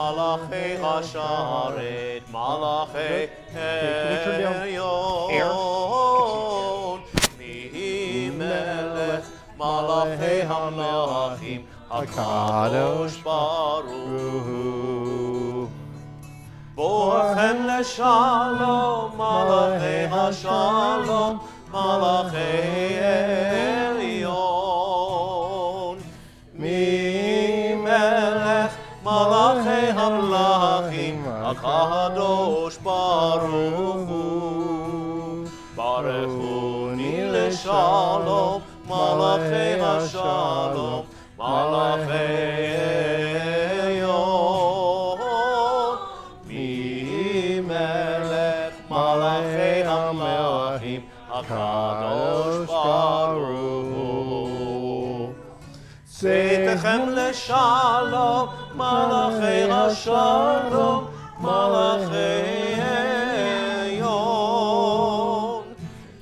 Malachi Hasharet, Malachi Elyon, Mihi Melech, Malachi Hamlachim, HaKadosh Baruch Hu. Borchem Leshalom, Malachi Hashalom, Malachi Elyon, Mihi Melech, Malachi Hamlachim, HaKadosh Baruch Hu. Baruchuni Leshalom, Malachi Hashalom, Malachi Elyon, Mihi Melech, Malachi Hamlachim, HaKadosh Baruch Hu. Tzeitichem Leshalom, Malachi Hashalom, Malachi Elyon,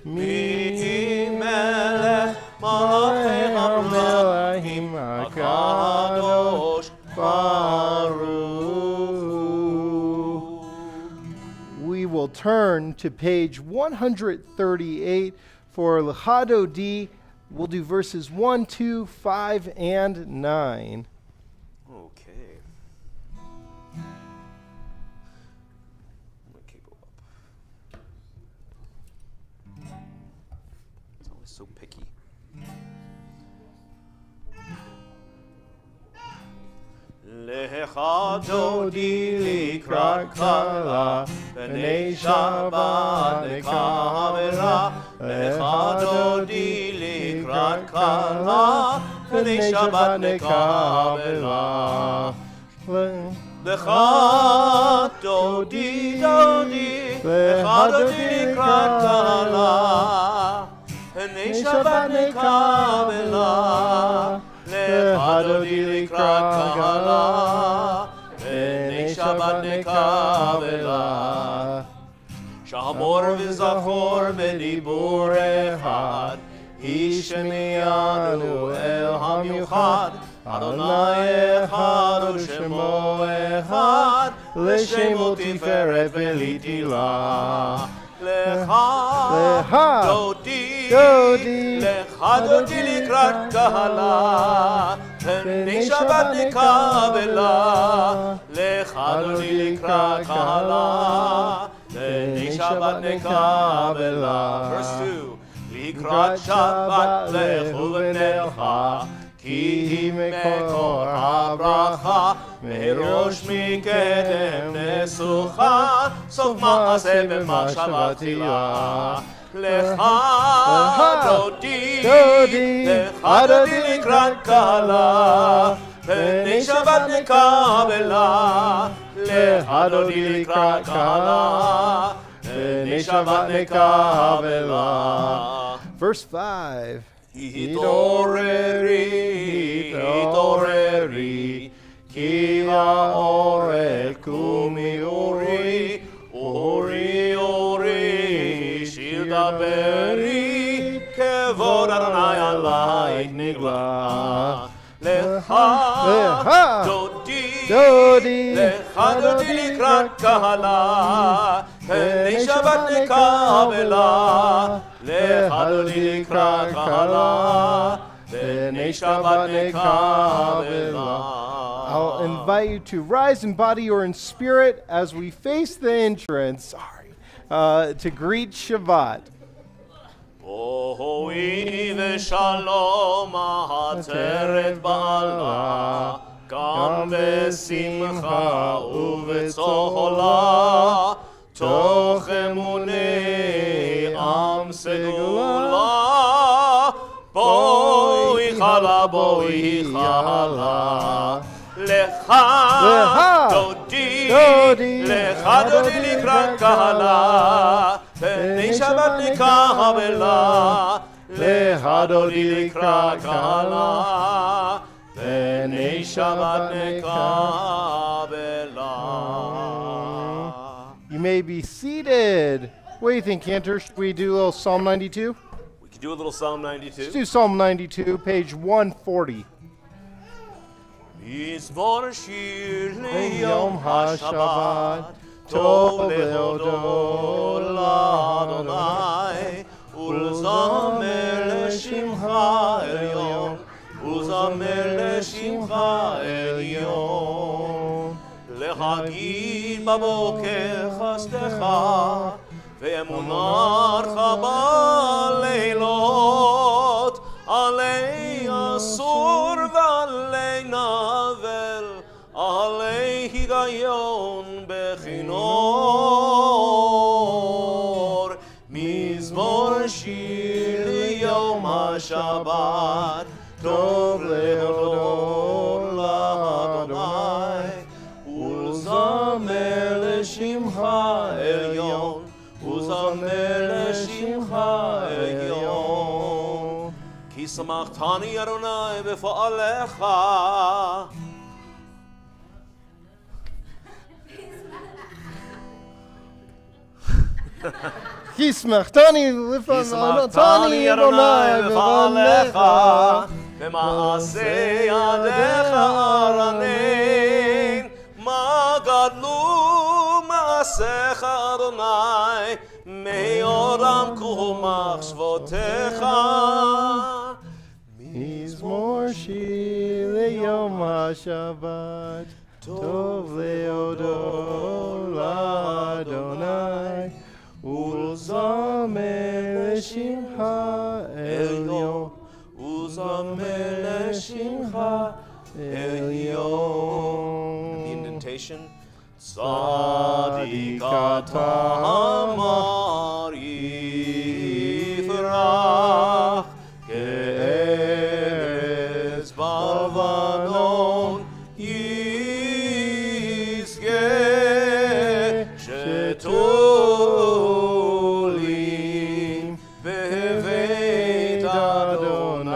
Mihi Melech, Malachi Hamlachim, HaKadosh Baruch. We will turn to page 138 for L'chado D. We'll do verses 1, 2, 5, and 9. Okay. I'm gonna keep it up. It's always so picky. Lechado di likrat kala, b'nei Shabbat nekavera. Lechado di likrat kala, b'nei Shabbat nekavera. Lechado di lechado di likrat kala, b'nei Shabbat nekavera. Lechado di likrat kala, b'nei Shabbat nekavela. Shamor v'zachor b'dibur echad, Yishmiyanu el hamyuchad. Adonai echad u'shemo echad, l'shemo tiferet v'litila. Lechado di likrat kala, b'nei Shabbat nekavela. Lechado di likrat kala, b'nei Shabbat nekavela. Verse 2. Likrat Shabbat lechu v'nelcha, ki hi mekor habracha, merosh mikedem nesucha, sof ma'aseh b'machshavatila. Lechado di likrat kala, b'nei Shabbat nekavela. Lechado di likrat kala, b'nei Shabbat nekavela. Verse 5. Hitoreri, ki ha'orel kumi ori, shir daberi, kevod Adonai alayk nigla. Lechado di likrat kala, b'nei Shabbat nekavela. Lechado di likrat kala, b'nei Shabbat nekavela. I'll invite you to rise in body or in spirit as we face the entrance to greet Shabbat. Ohoi v'shalom ha'atzeret ba'ala, gam v'simcha u'v'tzola, toch emunei am segula. Boi chala, lechado di likrat kala, b'nei Shabbat nekavela. Lechado di likrat kala, b'nei Shabbat nekavela. You may be seated. What do you think, Cantor? Should we do a little Psalm 92? We could do a little Psalm 92. Let's do Psalm 92, page 140. מזמור שיר ליום השבת, טוב להודות לאדוני, ולזמר לשמך עליון, ולזמר לשמך עליון. להגיד בבוקר חסדך, ואמונתך בלילות, עלי אסור ועלי נבל, עלי היגיון בכינור. מזמור שיר ליום השבת, טוב להודות לאדוני, ולזמר לשמך עליון, ולזמר לשמך עליון. כי שמחתני אדוני בפועלך. כי שמחתני לפני אדוני בפועלך, במעשה ידיך ארנן. מה גדלו מעשיך אדוני, מעולם כל מחשבותיך. מזמור שיר ליום השבת, טוב להודות לאדוני, ולזמר לשמך עליון, ולזמר לשמך עליון. The indentation. צדיק אתה אמר יפרח, כארץ בלבנון ישגה, שתולים בבית אדוני,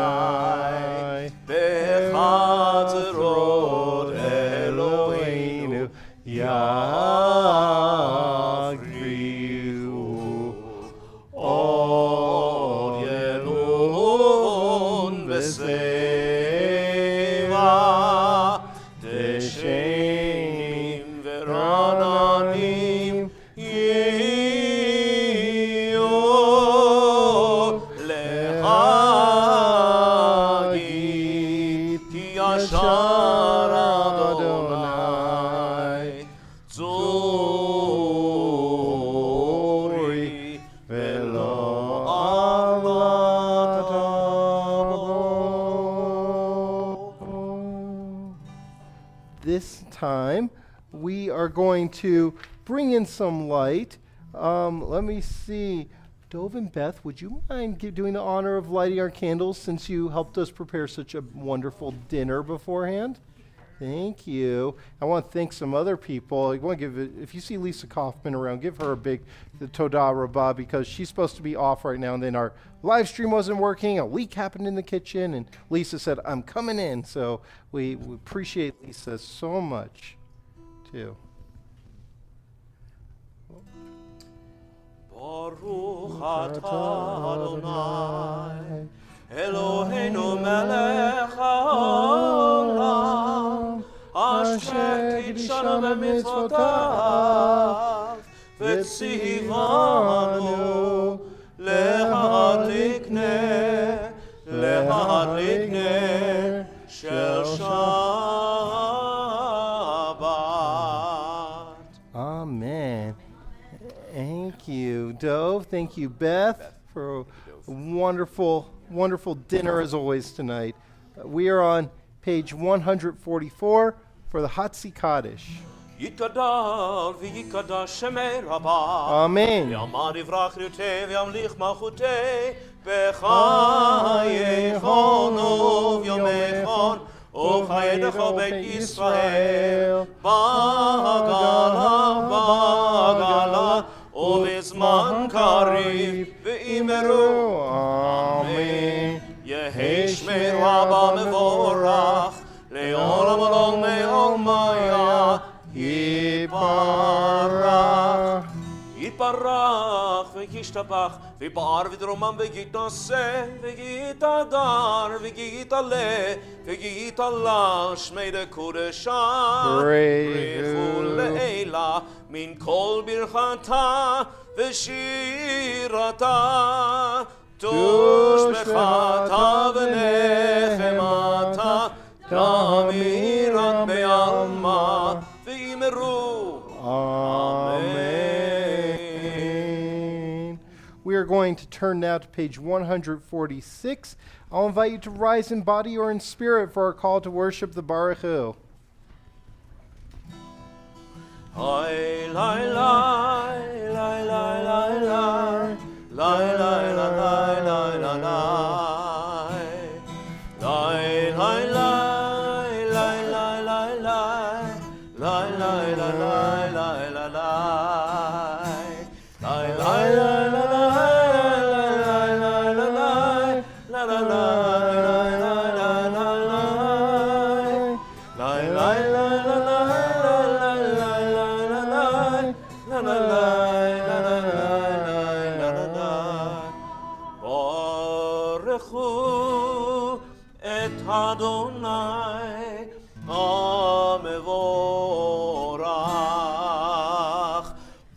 בחצרות אלוהינו יגריעו. עוד ילון בשיבה, דשנים ורעננים יהיו, להגיד כי ישר אדוני צורי ולא עבדתו. This time we are going to bring in some light. Let me see. Dove and Beth, would you mind doing the honor of lighting our candles since you helped us prepare such a wonderful dinner beforehand? Thank you. I want to thank some other people. I want to give if you see Lisa Kaufman around, give her a big Todah Rabbah, because she's supposed to be off right now, and then our live stream wasn't working. A leak happened in the kitchen, and Lisa said, I'm coming in. So we appreciate Lisa so much, too. Baruch atah Adonai, Eloheinu melech haolam, asher kidshanu b'mitzvotav, v'tzivanu להדליק נר של שבת. Amen. Thank you, Dove. Thank you, Beth, for a wonderful, wonderful dinner as always tonight. We are on page 144 for the Hatzi Kaddish. יתגדל ויקדש שמי רבה. Amen. יעמד יברח ריותי וימליך מלכותי בחייכון וביומייכון ובחייך בית ישראל בעגלה ובזמן קריב ואמרו אמן. יהי שמי רבה מבורך לעולם עולמי עולמיה. יתברך וישתבח, ויבער ודרומם ויתנשא, ויתהדר, ויתעלה, ויתעלה, שמי דקודשה, ברכו לעילה, מן כל ברכתה ושירתה, תושבחתה ונחמתה, תמירת בעלמה, ואמרו, Amen. We are going to turn now to page 146. I'll invite you to rise in body or in spirit for our call to worship the Baruch Hu. Lai lai lai lai lai lai lai lai lai lai lai lai lai lai lai lai lai lai lai ברכו את אדוני המבורך.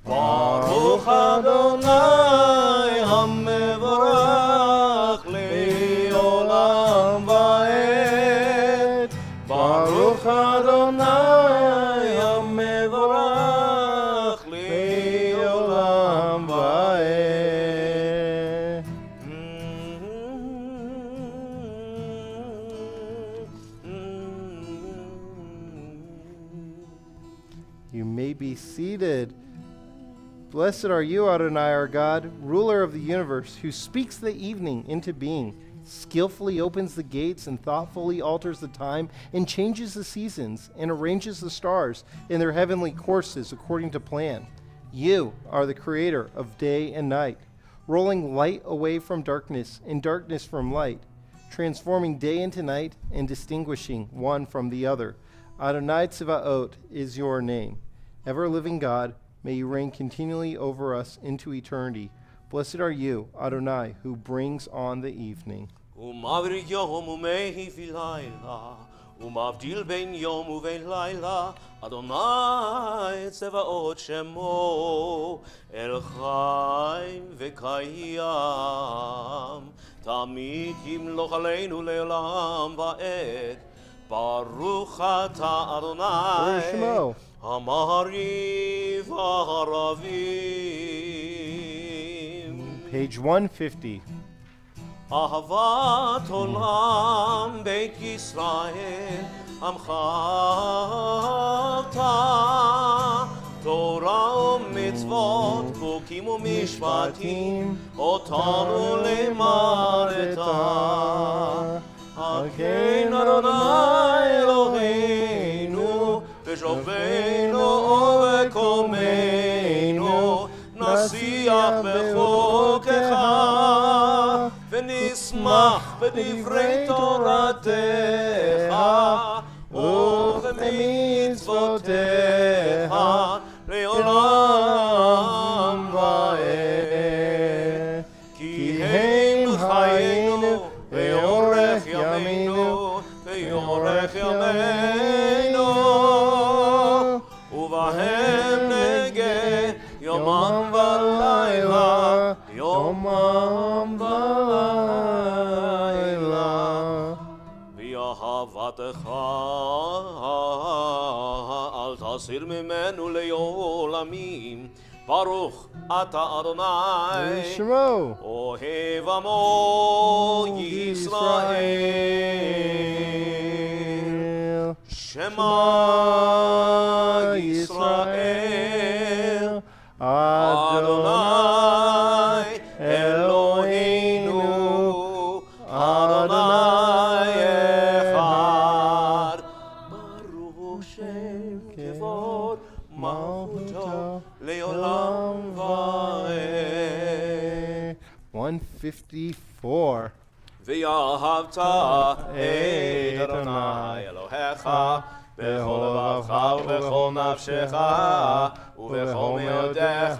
ברוך אדוני המבורך לעולם ועד. ברוך אדוני המבורך לעולם ועד. You may be seated. Blessed are you, Adonai, our God, ruler of the universe, who speaks the evening into being, skillfully opens the gates and thoughtfully alters the time and changes the seasons and arranges the stars in their heavenly courses according to plan. You are the creator of day and night, rolling light away from darkness and darkness from light, transforming day into night and distinguishing one from the other. Adonai Tzivaot is your name. Ever-living God, may you reign continually over us into eternity. Blessed are you, Adonai, who brings on the evening. ומעביר יום ומהיף לילה, ומבדיל בין יום ובין לילה, אדוני צבאות שמו, אל חי וקיים, תמיד ימלוך עלינו לעולם ועד. ברוך אתה אדוני, המעריב הערבים. Page 150. אהבת עולם בית ישראל, עמך אתה, תורה ומצוות, חוקים ומשפטים, אותנו לימדת. כן אדוני אלוהינו, בשוכבנו ובקומנו, נשיח בחוקך, ונשמח בדברי תורתך, ובמצוותיך, לעולם ועד. כי הם חיינו, ויורך ימינו, ויורך ימינו, ובהם נגה יומם ולילה, יומם ולילה. ואהבתך אל תסיר ממנו לעולמים. ברוך אתה אדוני, Shemo. אוהב עמו ישראל. שמע ישראל, אדוני אלוהינו, אדוני אחד. ברוך שם כבוד מלכותו לעולם ועד. 154. ואהבת את אדוני אלוהיך בכל לבבך ובכל נפשך ובכל מאודך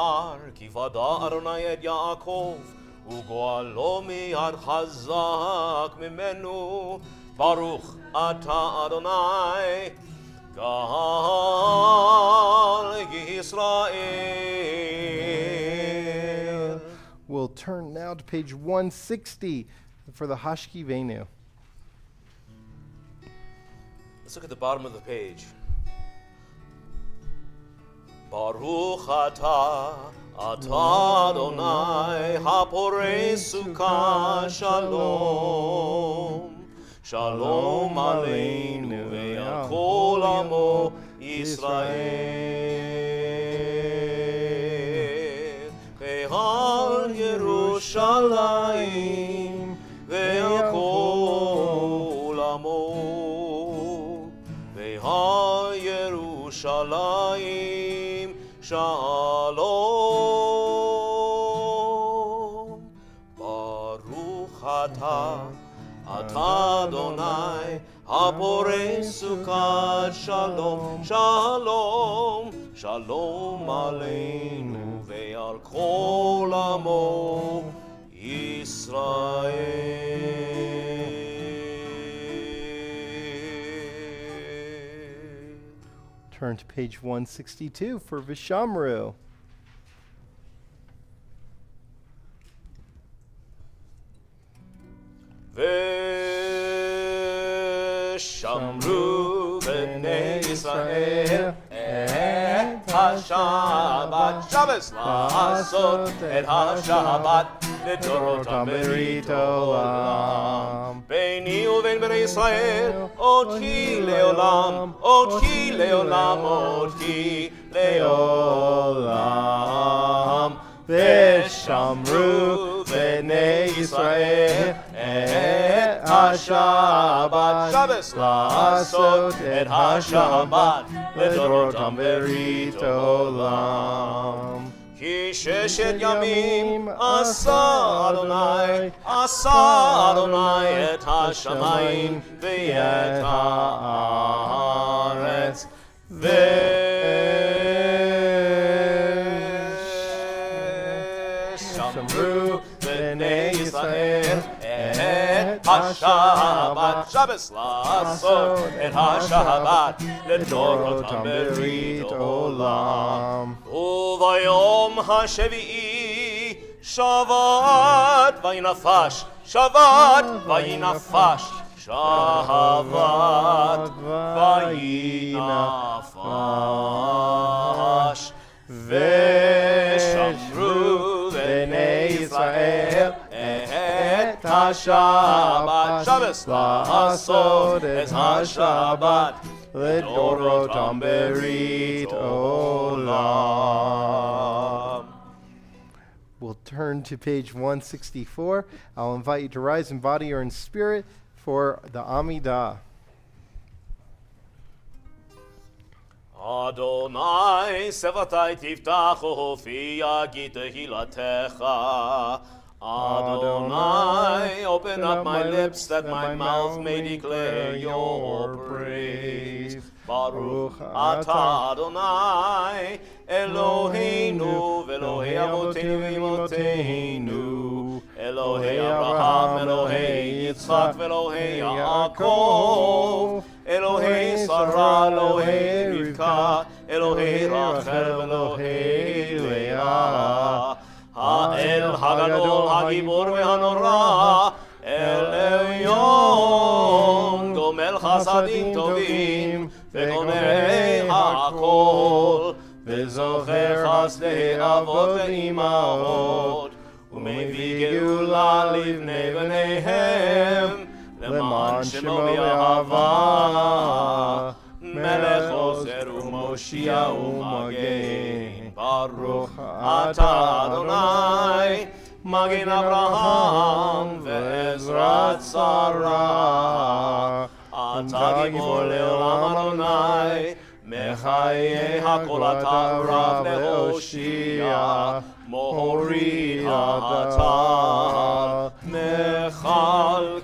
שנאמר, כי פדה אדוני את יעקב, וגואלו מיד חזק ממנו. ברוך אתה אדוני, גאל ישראל. We'll turn now to page 160 for the Hashkivenu. Let's look at the bottom of the page. Baruch atah Adonai haporei sukkah shalom. Shalom aleinu ve'al kol amo Yisrael. Ve'al Yerushalayim ve'al kol amo. Ve'al Yerushalayim shalom. Baruch atah Adonai haporei sukkah shalom. Shalom, shalom aleinu ve'al kol amo Yisrael. Turn to page 162 for Vishamru. Veshamru b'nei Yisrael et ha-Shabbat Shabbos la'asot et ha-Shabbat לדורותם ברית עולם. ביני ובין בני ישראל עוד כי לעולם, עוד כי לעולם, עוד כי לעולם. ושמרו בני ישראל את השבת שבס לעשות את השבת לדורותם ברית עולם. כי ששת ימים עשה אדוני את השמיים ואת הארץ ושמרו בני ישראל את השבת שבס לעשות את השבת לדורותם ברית עולם. וביום השביעי שבת וינפש, שבת וינפש, שבת וינפש. ושמרו בני ישראל את השבת שבס לעשות את השבת לדורותם ברית עולם. We'll turn to page 164. I'll invite you to rise in body or in spirit for the Amidah. Adonai sevatai tiftachu hofiya gitehiltecha. Adonai, open up my lips that my mouth may declare your praise. Baruch atah Adonai, Eloheinu ve'Elohei avoteinu ve'imoteinu, Elohei Abraham, Elohei Yitzchak ve'Elohei Yaakov, Elohei Sarah, Elohei Rivka, Elohei Rachel ve'Elohei Leah. האל הגדול, הגיבור והנורא, אל עליון, גומל חסדים טובים, וקונה הכל, וזוכר חסדי אבות ואימהות, ומביא גאולה לבני בניהם, למען שמו באהבה, מלך עוזר ומושיע ומגן. ברוך אתה אדוני, מגן אברהם ועזרת שרה. אתה גיבור לעולם אדוני, מחיי הכל אתה רב להושיע. מוריד אתה, מכלכל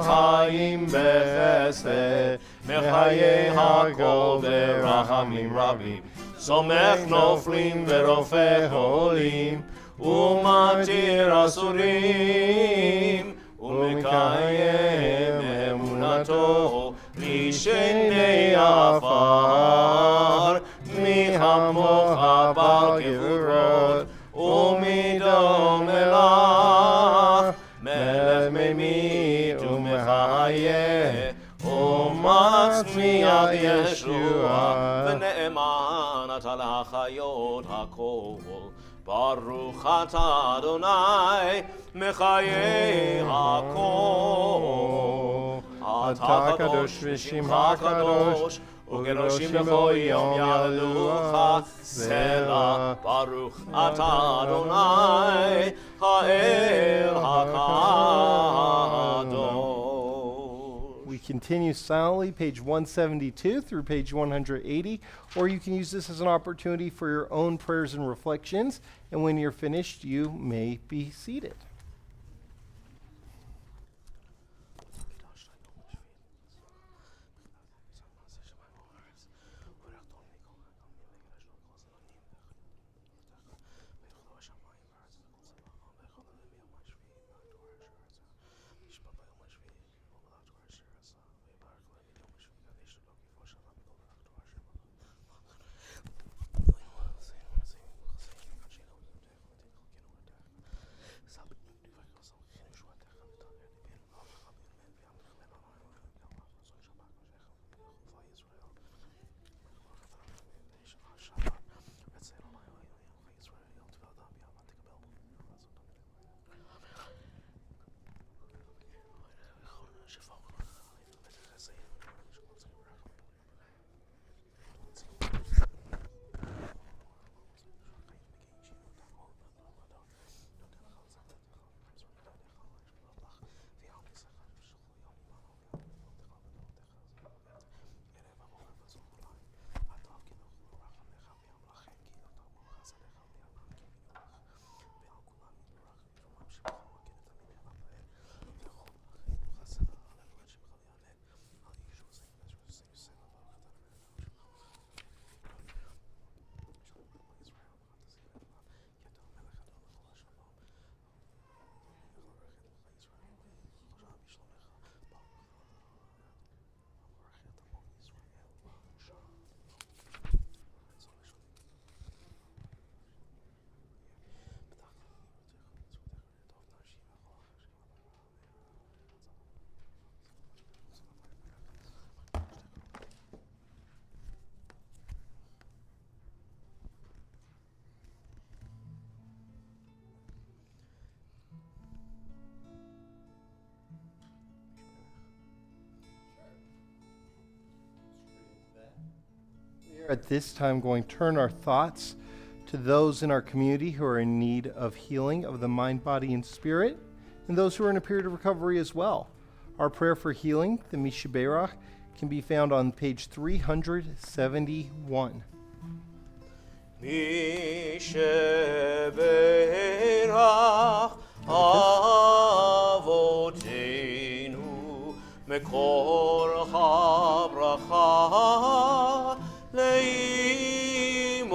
חיים בחסד, מחיי הכל ברחמים רבים. סומך נופלים ורופא חולים, ומתיר אסורים, ומקיים אמונתו לשני עפר, מהמוך בגבורות, ומדום מלך, מלך ממית ומחיה, ומצמיח ישוע, ונאמן אתה להחיות הכל. ברוך אתה אדוני מחיי הכל. אתה קדוש ושמך קדוש, וקדושים בכל יום יעלוך סלע. ברוך אתה אדוני האל הקדוש. We continue silently, page 172 through page 180, or you can use this as an opportunity for your own prayers and reflections, and when you're finished, you may be seated. At this time, going to turn our thoughts to those in our community who are in need of healing of the mind, body, and spirit, and those who are in a period of recovery as well. Our prayer for healing, the Mishaberach, can be found on page 371. Mishaberach Avotenu Mekor HaBracha Leimotenu.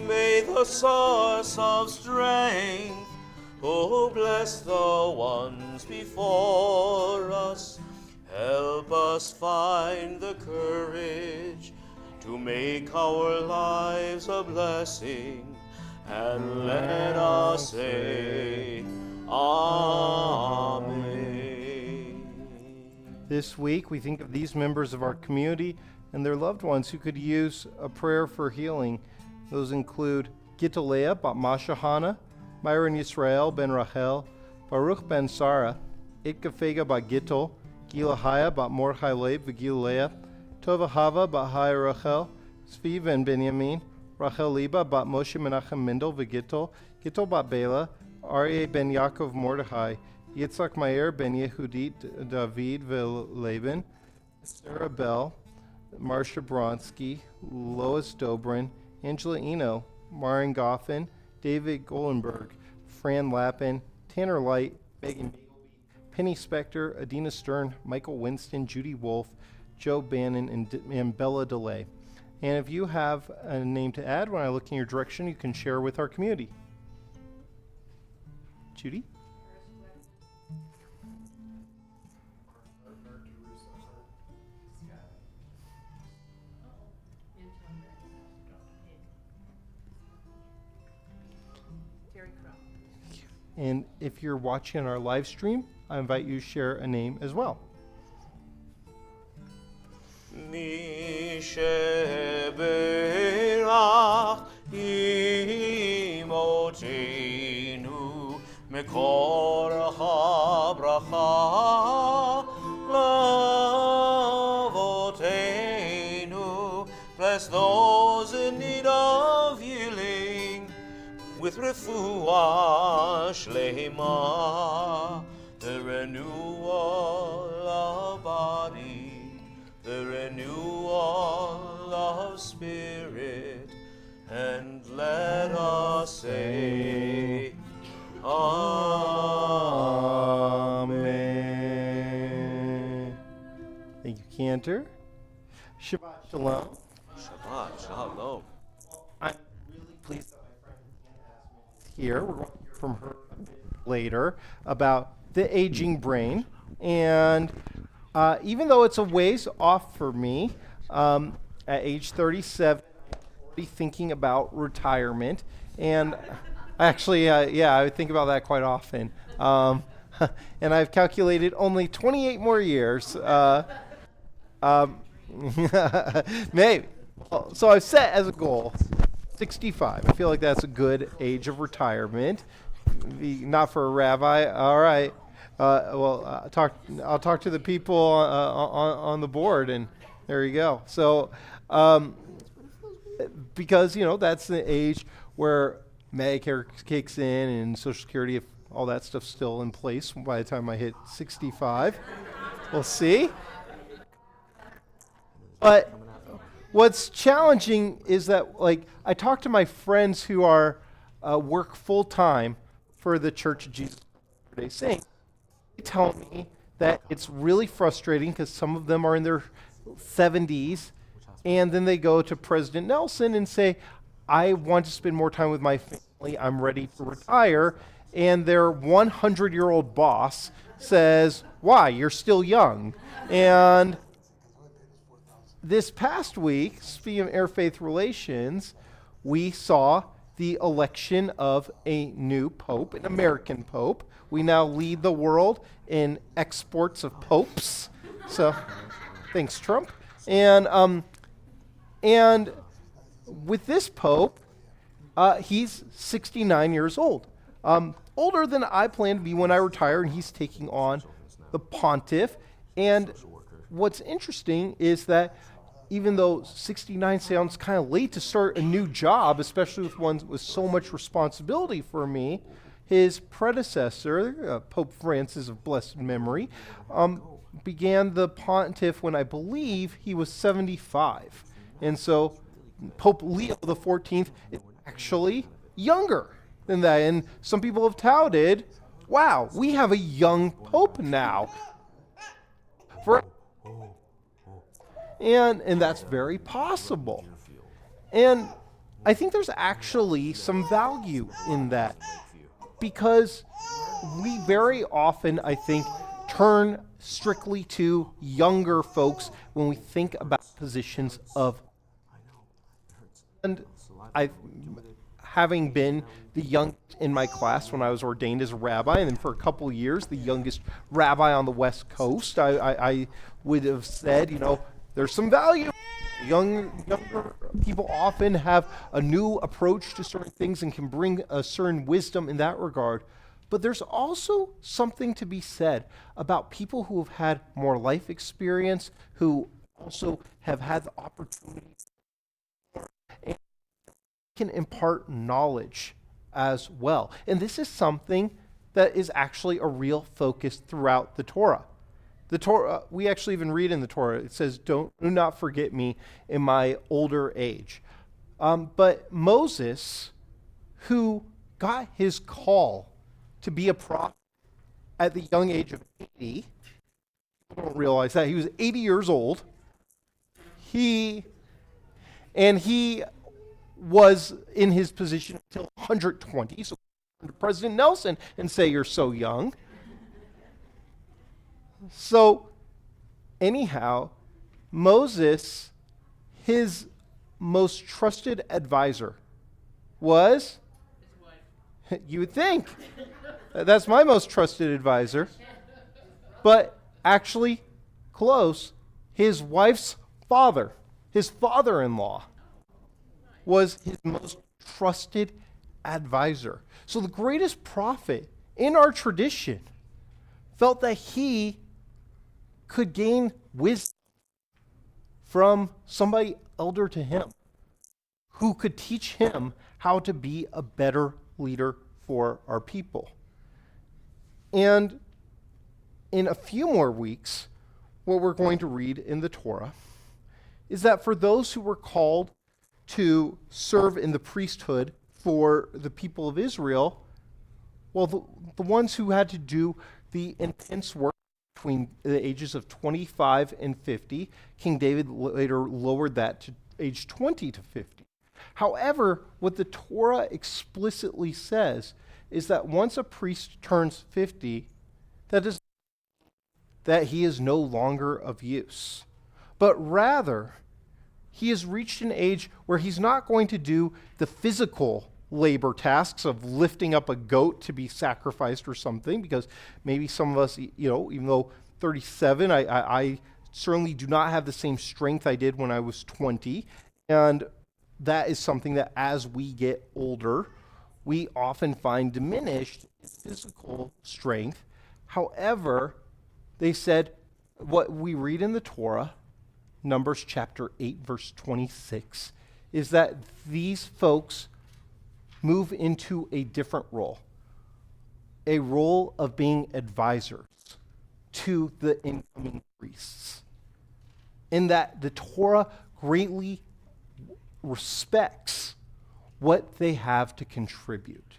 May the source of strength, who bless the ones before us, help us find the courage to make our lives a blessing, and let us say, Amen. This week, we think of these members of our community and their loved ones who could use a prayer for healing. Those include Gitaleah bat Mashahana, Myron Yisrael ben Rachel, Baruch ben Sarah, Itkafega bat Gittel, Gilahaya bat Mordechai Leib v'Gilaleah, Tova Hava bat Hai Rachel, Zvi ben Benjamin, Rachel Liba bat Moshe Menachem Mendel v'Gittel, Gittel bat Bela, Aryeh ben Yaakov Mordechai, Yitzhak Meir ben Yehudit David v'Laban, Sarah Bell, Marcia Bronsky, Lois Dobrin, Angela Eno, Marin Goffin, David Golenberg, Fran Lappin, Tanner Light, Megan Bagley, Penny Spector, Adina Stern, Michael Winston, Judy Wolf, Joe Bannon, and Bella DeLay. And if you have a name to add, when I look in your direction, you can share with our community. Judy? And if you're watching our live stream, I invite you to share a name as well. Mi sheberach imotenu mekor habracha lavotenu. Bless those in need of healing with refuah shlema, the renewal of body, the renewal of spirit, and let us say, Amen. Thank you, Cantor. Shabbat Shalom. Shabbat Shalom. I'm really pleased that my friend Asman is here. We're going to hear from her a bit later about the aging brain. And even though it's a ways off for me, at age 37, I'm already thinking about retirement. And actually, I think about that quite often. And I've calculated only 28 more years. Maybe. So I've set as a goal 65. I feel like that's a good age of retirement. Not for a rabbi. All right. I'll talk to the people on the board, and there you go. So, because that's the age where Medicare kicks in and Social Security, if all that stuff's still in place by the time I hit 65. We'll see. But what's challenging is that, I talk to my friends who are work full time for the Church of Jesus Latter-day Saints. They tell me that it's really frustrating because some of them are in their 70s, and then they go to President Nelson and say, I want to spend more time with my family. I'm ready to retire. And their 100-year-old boss says, why? You're still young. And this past week, speaking of interfaith relations, we saw the election of a new pope, an American pope. We now lead the world in exports of popes. So, thanks, Trump. And with this pope, he's 69 years old. Older than I plan to be when I retire, and he's taking on the pontiff. And what's interesting is that even though 69 sounds kind of late to start a new job, especially with one with so much responsibility for me, his predecessor, Pope Francis of blessed memory, began the pontiff when I believe he was 75. And so Pope Leo XIV is actually younger than that. And some people have touted, wow, we have a young pope now. And that's very possible. And I think there's actually some value in that, because we very often, I think, turn strictly to younger folks when we think about positions of. And having been the youngest in my class when I was ordained as a rabbi, and then for a couple years the youngest rabbi on the West Coast, I would have said, there's some value. Younger people often have a new approach to certain things and can bring a certain wisdom in that regard. But there's also something to be said about people who have had more life experience, who also have had the opportunity and can impart knowledge as well. And this is something that is actually a real focus throughout the Torah. The Torah, we actually even read in the Torah, it says, do not forget me in my older age. But Moses, who got his call to be a prophet at the young age of 80, I don't realize that, he was 80 years old. And he was in his position until 120. So to President Nelson and say, you're so young. So anyhow, Moses, his most trusted advisor was? His wife. You would think. That's my most trusted advisor. But actually, close, his wife's father, his father-in-law, was his most trusted advisor. So the greatest prophet in our tradition felt that he could gain wisdom from somebody elder to him who could teach him how to be a better leader for our people. And in a few more weeks, what we're going to read in the Torah is that for those who were called to serve in the priesthood for the people of Israel, well, the ones who had to do the intense work between the ages of 25 and 50, King David later lowered that to age 20 to 50. However, what the Torah explicitly says is that once a priest turns 50, that he is no longer of use, but rather he has reached an age where he's not going to do the physical labor tasks of lifting up a goat to be sacrificed or something, because maybe some of us, even though 37, I certainly do not have the same strength I did when I was 20, and that is something that as we get older, we often find diminished physical strength. However, they said what we read in the Torah, Numbers chapter 8, verse 26, is that these folks move into a different role, a role of being advisors to the incoming priests, in that the Torah greatly respects what they have to contribute.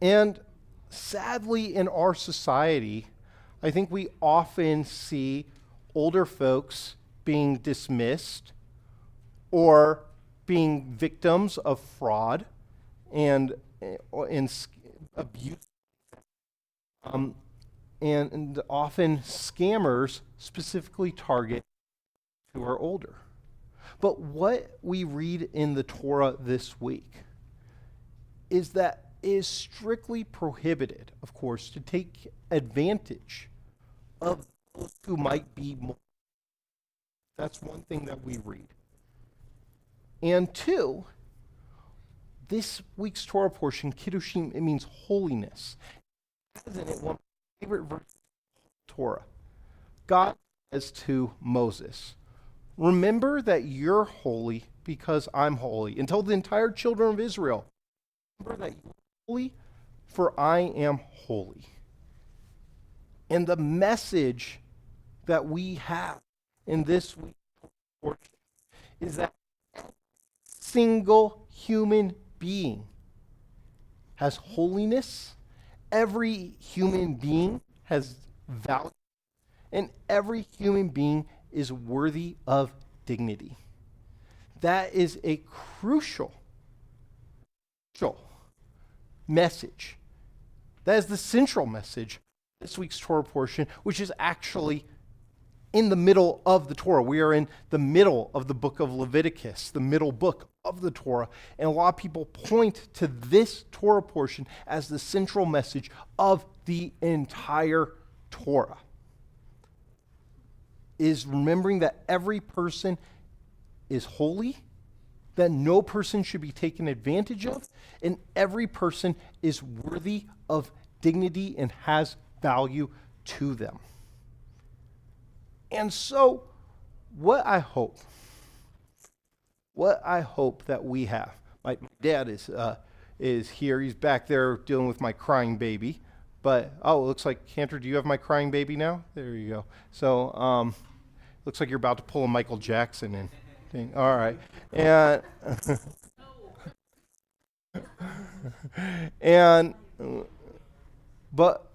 And sadly, in our society, I think we often see older folks being dismissed or being victims of fraud and abuse. And often scammers specifically target who are older. But what we read in the Torah this week is that it is strictly prohibited, of course, to take advantage of those who might be more. That's one thing that we read. And two, this week's Torah portion, Kiddushim, it means holiness. Isn't it one of my favorite verses of Torah? God says to Moses, remember that you're holy because I'm holy. And tell the entire children of Israel, remember that you're holy, for I am holy. And the message that we have in this week's portion is that every single human being has holiness, every human being has value, and every human being is worthy of dignity. That is a crucial message. That is the central message of this week's Torah portion, which is actually in the middle of the Torah. We are in the middle of the book of Leviticus, the middle book of the Torah. And a lot of people point to this Torah portion as the central message of the entire Torah. Is remembering that every person is holy, that no person should be taken advantage of, and every person is worthy of dignity and has value to them. And so, what I hope that we have, my dad is here, he's back there dealing with my crying baby, but, it looks like, Cantor, do you have my crying baby now? There you go. So, looks like you're about to pull a Michael Jackson in thing. All right. But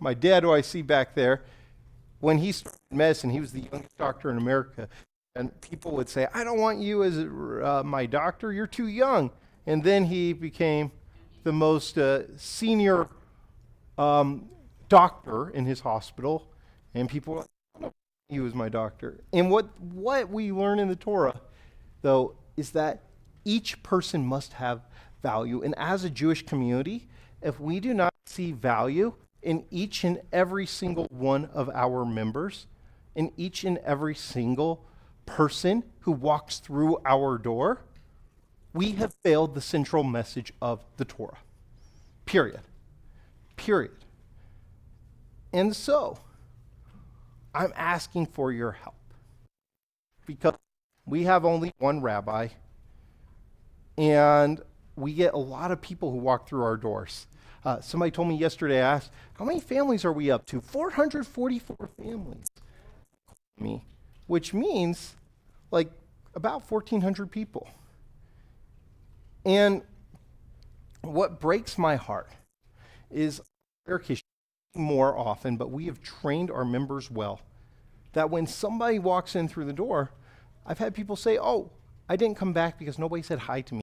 my dad, who I see back there, when he started medicine, he was the youngest doctor in America. And people would say, I don't want you as my doctor, you're too young. And then he became the most senior doctor in his hospital. And people were like, I don't want you as my doctor. And what we learn in the Torah, though, is that each person must have value. And as a Jewish community, if we do not see value in each and every single one of our members, in each and every single person who walks through our door, we have failed the central message of the Torah. Period. Period. And so, I'm asking for your help. Because we have only one rabbi, and we get a lot of people who walk through our doors. Somebody told me yesterday, I asked, how many families are we up to? 444 families. Which means like about 1,400 people. And what breaks my heart is more often, but we have trained our members well, that when somebody walks in through the door, I've had people say, oh, I didn't come back because nobody said hi to me.